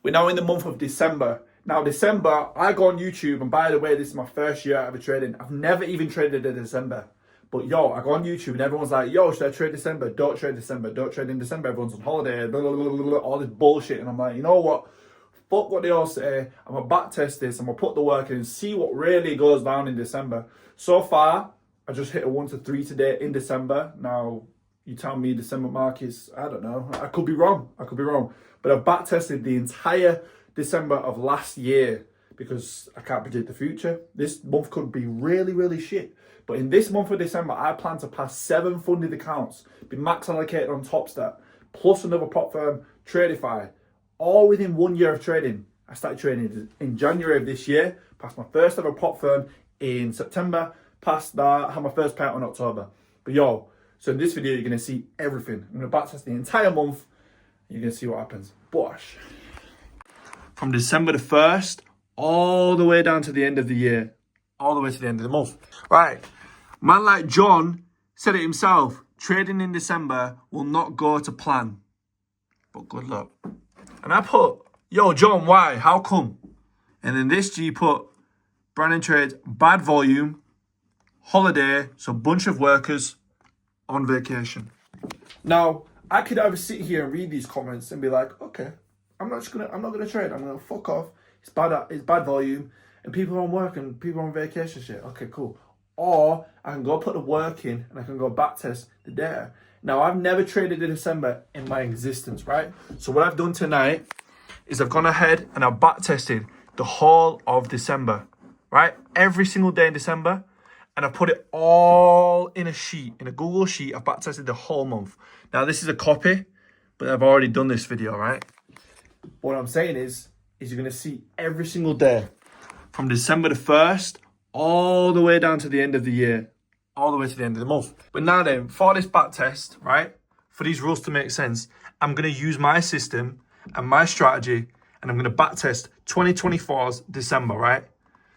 We're now in the month of December. Now, December, I go on YouTube, and by the way, this is my first year ever trading. I've never even traded in December. But yo, I go on YouTube and everyone's like, yo, should I trade December? Don't trade December. Don't trade in December. Everyone's on holiday, blah, blah, blah, blah, blah, all this bullshit. And I'm like, you know what? Fuck what they all say. I'm going to back test this. I'm going to put the work in and see what really goes down in December. So far, I just hit a 1 to 3 today in December. Now, you tell me December markets, I don't know. I could be wrong. But I've back tested the entire December of last year because I can't predict the future. This month could be really, really shit. But in this month of December, I plan to pass 7 funded accounts, be max allocated on TopStat, plus another prop firm, Tradify, all within 1 year of trading. I started trading in January of this year, passed my first ever prop firm in September, passed that, had my first payout in October. But yo, so in this video, you're going to see everything. I'm going to backtest the entire month, and you're going to see what happens. Bosh. From December the 1st, all the way down to the end of the year, all the way to the end of the month. Right. Man like John said it himself, trading in December will not go to plan. But good luck. And I put, yo, John, why? How come? And then this G put, Brandon trades, bad volume, holiday, so bunch of workers on vacation. Now, I could either sit here and read these comments and be like, okay, I'm not gonna trade. I'm gonna fuck off. It's bad volume, and people are on work and people are on vacation shit. Okay, cool. Or I can go put the work in and I can go back test the data. Now, I've never traded in December in my existence, right? So what I've done tonight is I've gone ahead and I've back tested the whole of December, right? Every single day in December. And I put it all in a sheet, in a Google sheet. I've back tested the whole month. Now, this is a copy, but I've already done this video, right? What I'm saying is you're going to see every single day from December the 1st all the way down to the end of the year, all the way to the end of the month. But now then, for this back test, right, for these rules to make sense, I'm going to use my system and my strategy, and I'm going to back test 2024's December, right?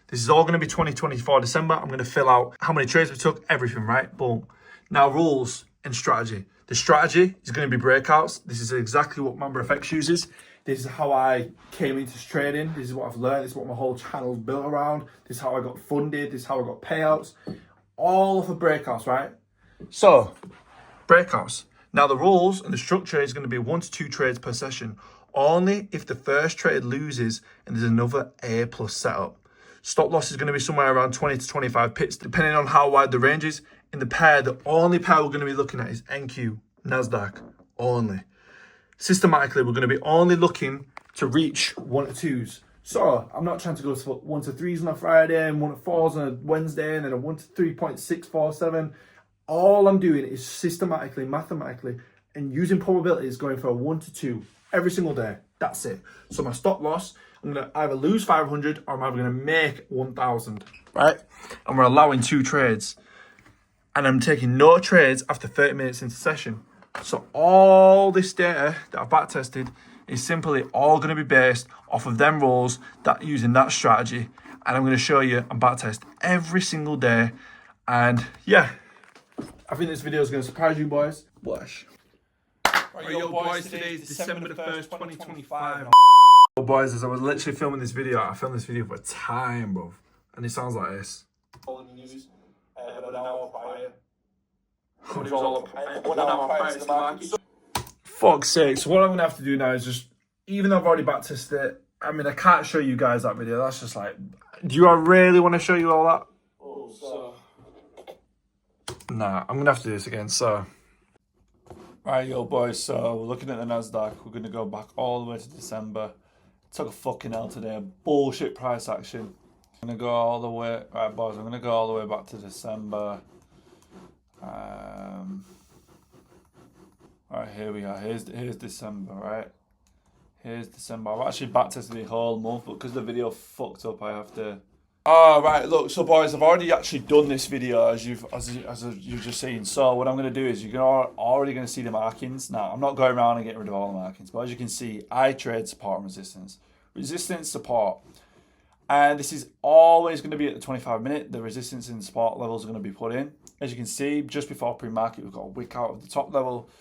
This is all going to be 2024 December. I'm going to fill out how many trades we took, everything, right? Boom. Now, rules and strategy. The strategy is going to be breakouts. This is exactly what MemberFX uses. This is how I came into trading. This is what I've learned. This is what my whole channel is built around. This is how I got funded. This is how I got payouts. All for breakouts, right? So, breakouts. Now, the rules and the structure is going to be 1 to 2 trades per session. Only if the first trade loses and there's another A+ setup. Stop loss is going to be somewhere around 20 to 25 pips, depending on how wide the range is. In the pair, the only pair we're going to be looking at is NQ, NASDAQ, only. Systematically, we're going to be only looking to reach 1 to 2s. So, I'm not trying to go to 1 to 3s on a Friday and 1 to 4s on a Wednesday and then a 1 to 3.647. All I'm doing is systematically, mathematically, and using probabilities going for a 1 to 2 every single day. That's it. So, my stop loss, I'm going to either lose 500 or I'm either going to make 1,000, right? And we're allowing 2 trades. And I'm taking no trades after 30 minutes into session. So all this data that I've back tested is simply all going to be based off of them rules that using that strategy. And I'm going to show you and back test every single day. And yeah, I think this video is going to surprise you boys. Blush. Right, yo boys, today is December the 1st, 2025. Yo boys, as I was literally filming this video, I filmed this video for time, bro. And it sounds like this. Fuck's sake. So what I'm gonna have to do now is just, even though I've already back tested it, I mean, I can't show you guys that video. That's just like, do you really want to show you all that? Nah, I'm gonna have to do this again. So, right, yo boys, so we're looking at the NASDAQ. We're gonna go back all the way to December. Took a fucking L today, bullshit price action. I'm gonna go all the way, right boys, I'm gonna go all the way back to December. Right, here we are. Here's December, right? Here's December. I've actually backtested the whole month, but because the video fucked up, I have to. Oh, right. Look, so boys, I've already actually done this video as you've just seen. So what I'm gonna do is you're already gonna see the markings. Now I'm not going around and getting rid of all the markings, but as you can see, I trade support and resistance, support. And this is always going to be at the 25-minute. The resistance and support levels are going to be put in. As you can see, just before pre-market, we've got a wick out of the top level.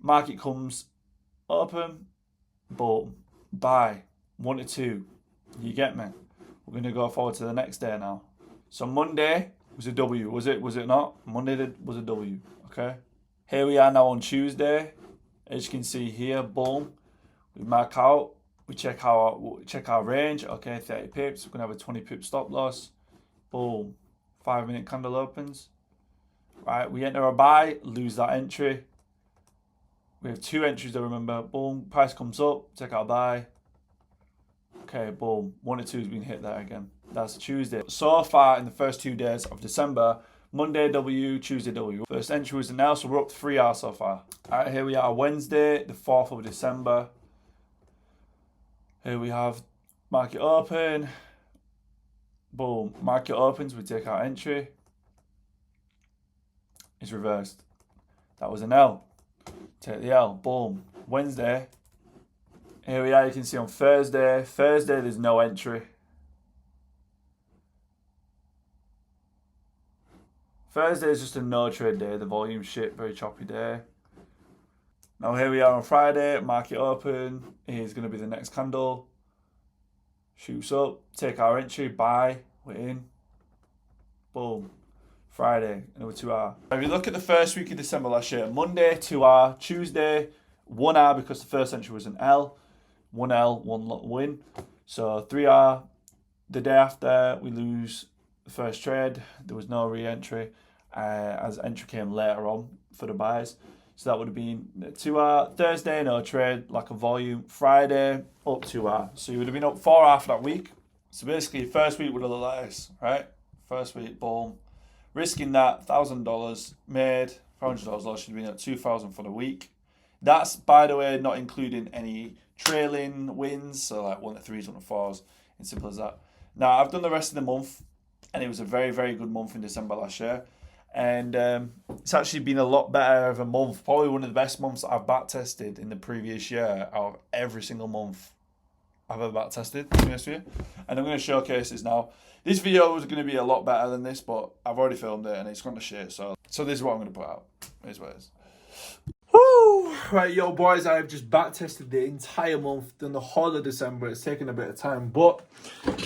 Market comes open, boom, buy, 1 to 2. You get me? We're going to go forward to the next day now. So Monday was a W, was it? Was it not? Monday was a W, okay? Here we are now on Tuesday. As you can see here, boom. We mark out. We check our range. Okay, 30 pips. We're going to have a 20 pip stop loss. Boom. 5-minute candle opens. Right, we enter a buy, lose that entry. We have 2 entries to remember. Boom, price comes up, take our buy. Okay, boom. 1 to 2 has been hit there again. That's Tuesday. So far in the first 2 days of December, Monday W, Tuesday W. First entry was an L, so we're up to 3 hours so far. All right, here we are, Wednesday, the 4th of December. Here we have market open. Boom, market opens, we take our entry. It's reversed. That was an L. Take the L, boom. Wednesday. Here we are, you can see on Thursday. Thursday, there's no entry. Thursday is just a no trade day. The volume shit, very choppy day. Now here we are on Friday, market open. Here's going to be the next candle. Shoots up, take our entry, buy, we're in. Boom. Friday, another 2 hour. If you look at the first week of December last year, Monday, 2 hour, Tuesday, 1 hour because the first entry was an L. 1 L, 1 win. So 3 hour. The day after, we lose the first trade. There was no re-entry as entry came later on for the buys. So that would have been 2 hour. Thursday, no trade, lack of volume. Friday, up 2 hour. So you would have been up 4 hour for that week. So basically, first week would have looked like this, right? First week, boom. Risking that, $1,000 made, $400 lost, should have been at $2,000 for the week. That's, by the way, not including any trailing wins, so like 1 to 3s, 1 to 4s, and simple as that. Now, I've done the rest of the month, and it was a very, very good month in December last year. And it's actually been a lot better of a month, probably one of the best months I've backtested in the previous year out of every single month I've ever backtested, to be honest with you. And I'm going to showcase this now. This video was going to be a lot better than this, but I've already filmed it and it's gone to shit. So this is what I'm going to put out. Here's what it is. Woo! Right, yo, boys, I've just backtested the entire month, done the whole of December. It's taken a bit of time, but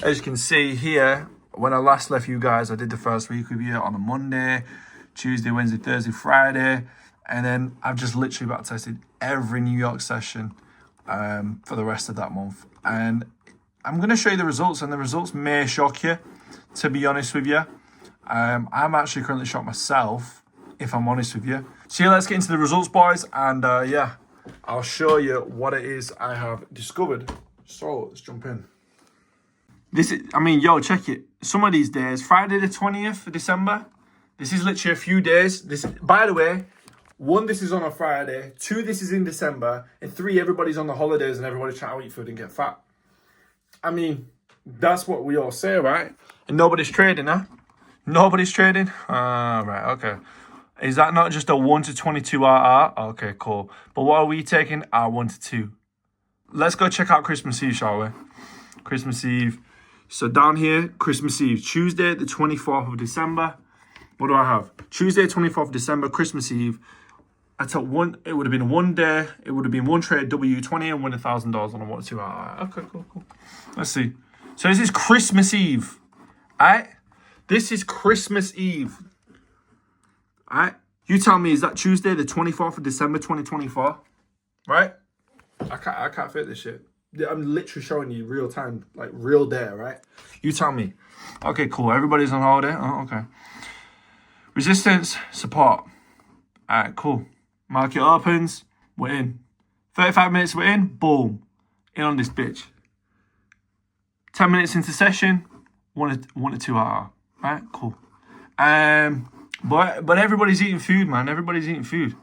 as you can see here, when I last left you guys, I did the first week with you on a Monday, Tuesday, Wednesday, Thursday, Friday, and then I've just literally backtested every New York session for the rest of that month. And I'm going to show you the results, and the results may shock you, to be honest with you. I'm actually currently shocked myself, if I'm honest with you. So yeah, let's get into the results, boys, and yeah, I'll show you what it is I have discovered. So let's jump in. This is, I mean, yo, check it. Some of these days, Friday the 20th of December, this is literally a few days. This, by the way, 1, this is on a Friday. 2, this is in December. And 3, everybody's on the holidays and everybody's trying to eat food and get fat. I mean, that's what we all say, right? And nobody's trading, huh? Nobody's trading? Right, okay. Is that not just a 1 to 22 RR? Okay, cool. But what are we taking? 1 to 2. Let's go check out Christmas Eve, shall we? Christmas Eve. So down here, Christmas Eve. Tuesday, the 24th of December. What do I have? Tuesday, 24th of December, Christmas Eve. I took one, it would have been 1 day. It would have been 1 trade, W20, and win $1,000 on a 1 to 2 RR. Okay, cool. Let's see. So this is Christmas Eve. Alright? This is Christmas Eve. Alright? You tell me, is that Tuesday, the 24th of December, 2024? Right? I can't fit this shit. I'm literally showing you real time, like real day, right? You tell me. Okay, cool. Everybody's on holiday. Oh, okay. Resistance, support. Alright, cool. Market opens. We're in. 35 minutes, we're in. Boom. In on this bitch. 10 minutes into session. 1 to 2 hour. Right, cool. But everybody's eating food, man. Everybody's eating food.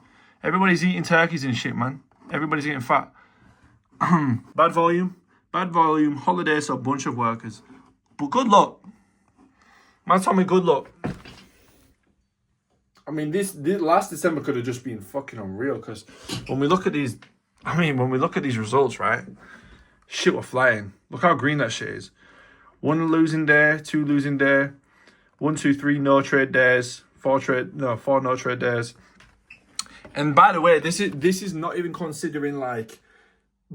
Everybody's eating turkeys and shit, man. Everybody's eating fat. Bad volume. Holiday, so a bunch of workers. But good luck. Man told me good luck. I mean, this last December could have just been fucking unreal, because when we look at these, results, right? Shit, we're flying. Look how green that shit is. 1 losing day, 2 losing day, 1, 2, 3 no trade days, 4 no trade days. And by the way, this is not even considering like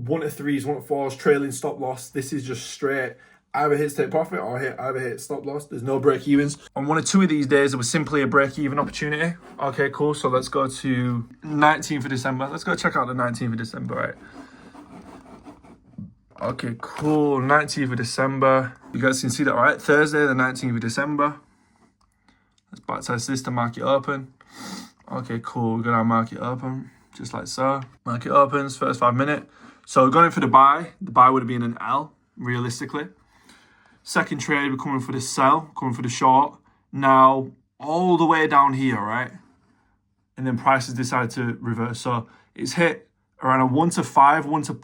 1 to 3s, 1 to 4s, trailing stop loss. This is just straight. Either hits take profit or either hit stop loss. There's no break evens. On 1 or 2 of these days, it was simply a break even opportunity. Okay, cool. So let's go to 19th of December. Let's go check out the 19th of December, right? Okay, cool. 19th of December. You guys can see that, right? Thursday, the 19th of December. Let's backtest this to market open. Okay, cool. We're gonna market open, just like so. Market opens, first 5 minutes. So we're going for the buy. The buy would have been an L, realistically. Second trade, we're coming for the sell, coming for the short. Now, all the way down here, right? And then prices decided to reverse. So it's hit around a 1 to 5, a 1 to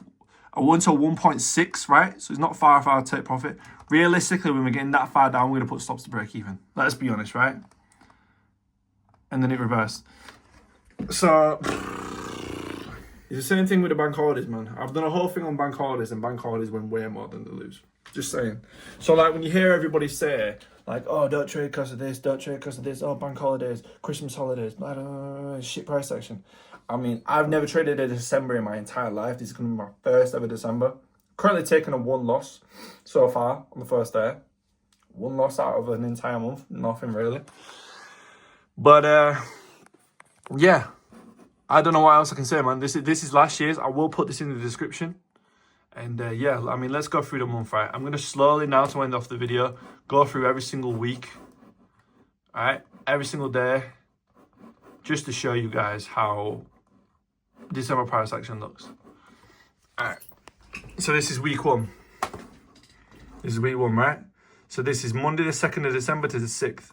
1.6, right? So it's not far take profit. Realistically, when we're getting that far down, we're going to put stops to break even. Let's be honest, right? And then it reversed. So it's the same thing with the bank holidays, man. I've done a whole thing on bank holidays, and bank holidays win way more than they lose. Just saying. So like when you hear everybody say, like, oh, don't trade because of this, don't trade because of this, oh, bank holidays, Christmas holidays, blah, blah, blah, blah, shit price action. I mean, I've never traded a December in my entire life. This is going to be my first ever December. Currently taking a 1 loss so far on the first day. 1 loss out of an entire month. Nothing really. But, yeah. I don't know what else I can say, man. This is last year's. I will put this in the description. And, yeah, I mean, let's go through the month, right? I'm going to slowly, now to end off the video, go through every single week. All right? Every single day. Just to show you guys how December price action looks. All right. So this is week 1. This is week 1, right? So this is Monday the 2nd of December to the 6th.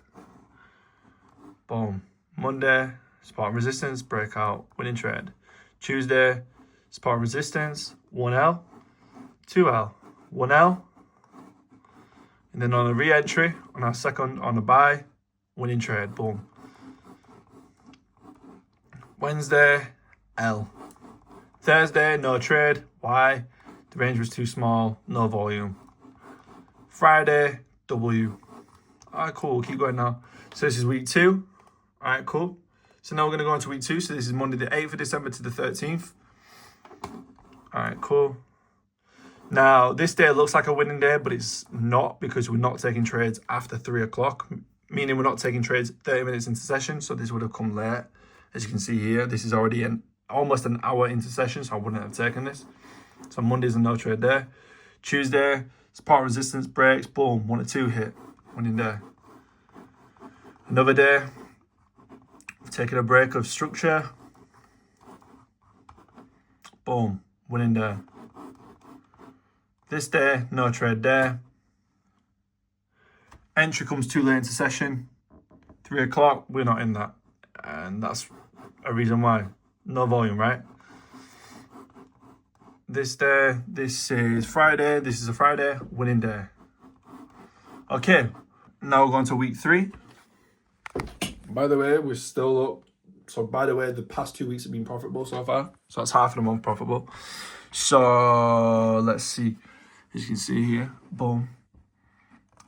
Boom. Monday, support and resistance, breakout, winning trade. Tuesday, support and resistance, 1L, 2L, 1L. And then on a re-entry, on our second, on the buy, winning trade, boom. Wednesday, L. Thursday, no trade. Why? The range was too small, no volume. Friday, W. All right, cool. We'll keep going now. So this is week 2. All right, cool. So now we're going to go on to week 2. So this is Monday the 8th of December to the 13th. All right, cool. Now, this day looks like a winning day, but it's not because we're not taking trades after 3 o'clock, meaning we're not taking trades 30 minutes into session. So this would have come late. As you can see here, this is already almost an hour into session, so I wouldn't have taken this. So Monday's a no trade day. Tuesday, support resistance breaks, boom, 1 or 2 hit, winning day. Another day, we've taken a break of structure, boom, winning day. This day, no trade day. Entry comes too late into session, 3 o'clock, we're not in that. And that's a reason why. No volume, right? This day, this is Friday. This is a Friday, winning day. Okay, now we're going to week 3. By the way, we're still up. So by the way, the past 2 weeks have been profitable so far. So that's half of the month profitable. So let's see. As you can see here, boom.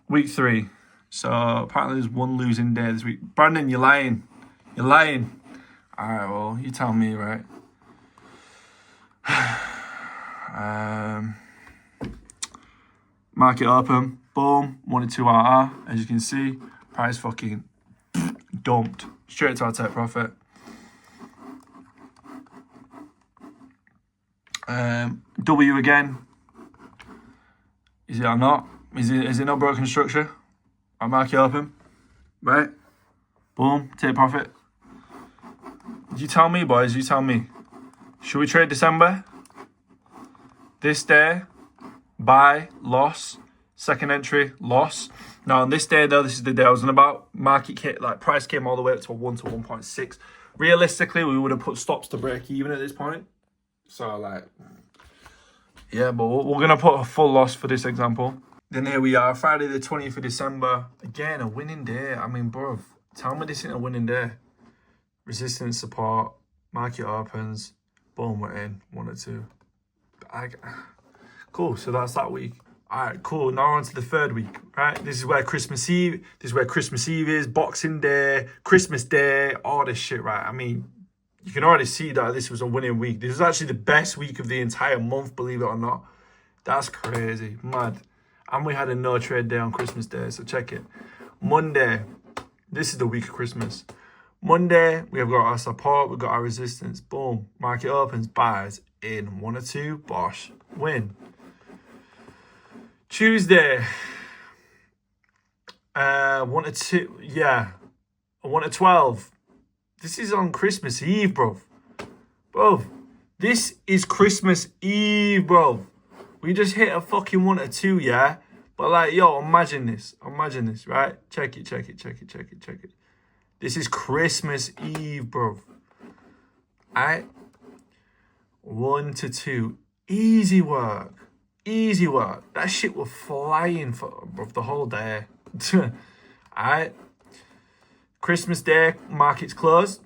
Week 3. So apparently there's 1 losing day this week. Brandon, you're lying. You're lying. All right, well, you tell me, right? Market open. Boom. 1 or 2 RR. As you can see, price fucking dumped. Straight to our take profit. W again. Is it or not? Is it not broken structure? Our market open. Right? Boom. Take profit. You tell me, boys. You tell me. Should we trade December? This day, buy, loss. Second entry, loss. Now on this day, though, this is the day I was on about. Price came all the way up to a 1 to 1.6. Realistically, we would have put stops to break even at this point. So like, yeah, but we're gonna put a full loss for this example. Then here we are, Friday the 20th of December. Again, a winning day. I mean, bro, tell me this isn't a winning day. Resistance, support, market opens, boom, we're in, 1 or 2. Cool, so that's that week. All right, cool, now we're on to the 3rd week, right? This is where Christmas Eve is, Boxing Day, Christmas Day, all this shit, right? I mean, You can already see that this was a winning week. This is actually the best week of the entire month, believe it or not. That's crazy, mad. And we had a no trade day on Christmas Day, so check it. Monday, this is the week of Christmas. Monday, we've got our support, we've got our resistance. Boom, market opens, buys in 1 or 2, bosh, win. Tuesday, 1 to 2, yeah, 1 to 12. This is on Christmas Eve, bro. Bro, this is Christmas Eve, bro. We just hit a fucking 1 to 2, yeah? But like, yo, imagine this, right? Check it. This is Christmas Eve, bro. Alright? 1 to 2. Easy work. That shit was flying for the whole day. Alright? Christmas Day, market's closed.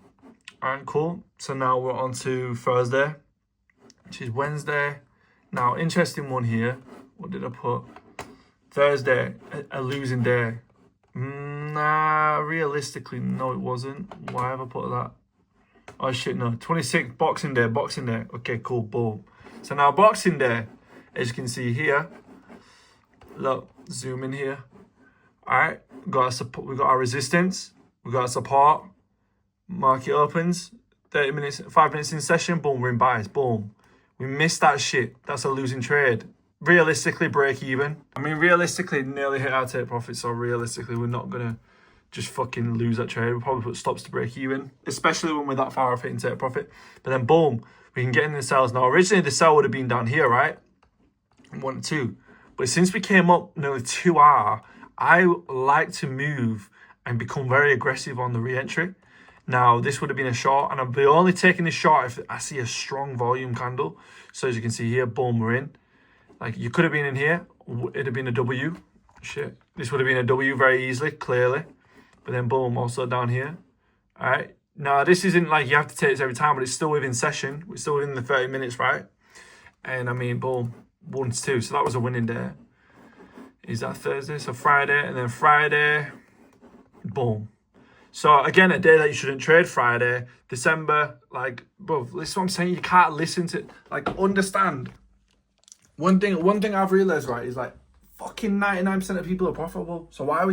Alright, cool. So now we're on to Thursday, which is Wednesday. Now, interesting one here. What did I put? Thursday, a losing day. Nah, realistically, no, it wasn't. Why have I put that? Oh, shit, no. 26th, Boxing Day. Okay, cool, boom. So now, Boxing Day, as you can see here. Look, zoom in here. All right, we got our resistance. We got our support. Market opens. 30 minutes, 5 minutes in session. Boom, we're in buys. Boom. We missed that shit. That's a losing trade. Realistically, break even. I mean, realistically, nearly hit our take profit. So realistically, we're not gonna just fucking lose that trade. We'll probably put stops to break even, especially when we're that far off hitting take profit. But then, boom, we can get in the sales. Now, originally, the sell would have been down here, right? 1 to 2. But since we came up nearly 2 hour, I like to move and become very aggressive on the re-entry. Now, this would have been a short, and I'll be only taking this short if I see a strong volume candle. So as you can see here, boom, we're in. Like, you could have been in here. It'd have been a W. Shit. This would have been a W very easily, clearly. But then, boom, also down here. All right. Now, this isn't like you have to take this every time, but it's still within session. We're still within the 30 minutes, right? And, I mean, boom, 1 to 2. So that was a winning day. Is that Thursday? So Friday, and then Friday, boom. So, again, a day that you shouldn't trade, Friday. December, like, bro, this is what I'm saying. You can't listen to, like, understand. One thing I've realized, right, is like fucking 99% of people are profitable. So why am I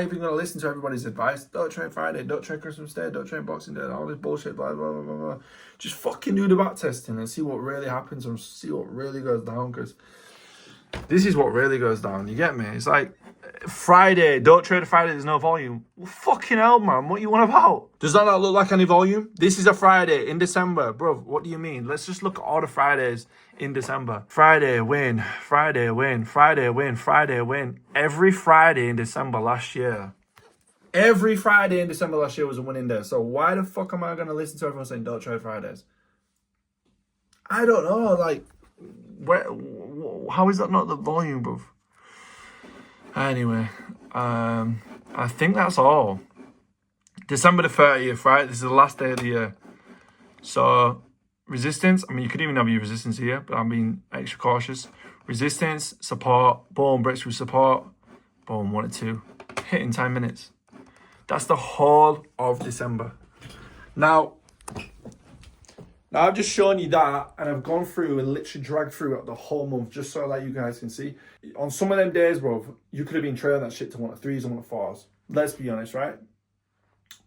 even going to listen to everybody's advice? Don't trade Friday, don't trade Christmas Day, don't trade Boxing Day, all this bullshit, blah, blah, blah, blah, blah. Just fucking do the backtesting and see what really happens and see what really goes down, because this is what really goes down. You get me? It's like, Friday, don't trade a Friday, there's no volume. Well, fucking hell, man, what you want about? Does that not look like any volume? This is a Friday in December. Bro, what do you mean? Let's just look at all the Fridays in December. Friday, win. Friday, win. Friday, win. Friday, win. Every Friday in December last year. Every Friday in December last year was a winning day. So why the fuck am I going to listen to everyone saying don't trade Fridays? I don't know, like, how is that not the volume, bro? Anyway, I think that's all. December the 30th, right? This is the last day of the year. So, resistance. I mean, you could even have your resistance here, but I'm being extra cautious. Resistance, support, boom, breaks through support. Boom, 1 or 2. Hit in 10 minutes. That's the whole of December. Now I've just shown you that, and I've gone through and literally dragged through the whole month just so that you guys can see. On some of them days, bro, you could have been trading that shit to 1 to 3s and 1 to 4s. Let's be honest, right?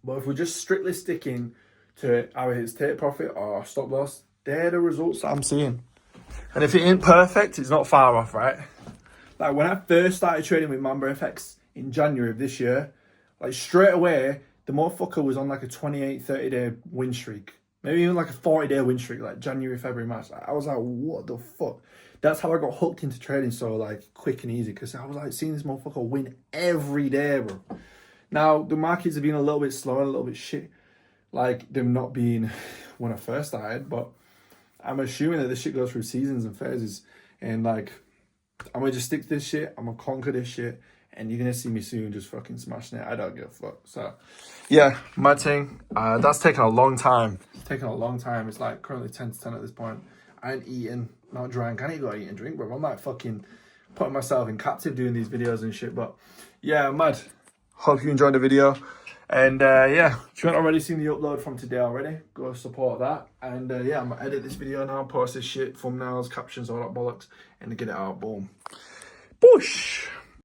But if we're just strictly sticking to our hits take profit or stop loss, they're the results that I'm seeing. And if it ain't perfect, it's not far off, right? Like when I first started trading with Mamba FX in January of this year, like straight away, the motherfucker was on like a 28, 30-day win streak. Maybe even like a 40-day win streak, like January, February, March. I was like, what the fuck? That's how I got hooked into trading so like quick and easy, because I was like seeing this motherfucker win every day, bro. Now, the markets have been a little bit slower, a little bit shit. Like, them not being when I first started, but I'm assuming that this shit goes through seasons and phases. And like, I'm going to just stick to this shit. I'm going to conquer this shit. And you're going to see me soon just fucking smashing it. I don't give a fuck. So, yeah, my thing. That's taken a long time. It's taken a long time. It's like currently 10 to 10 at this point. I ain't eating, not drank. I need to go eat and drink, bro. I'm like fucking putting myself in captive doing these videos and shit. But, yeah, mad. Hope you enjoyed the video. And yeah, if you haven't already seen the upload from today already, go support that. And yeah, I'm gonna edit this video now, post this shit, thumbnails, captions, all that bollocks, and get it out. Boom. Boosh.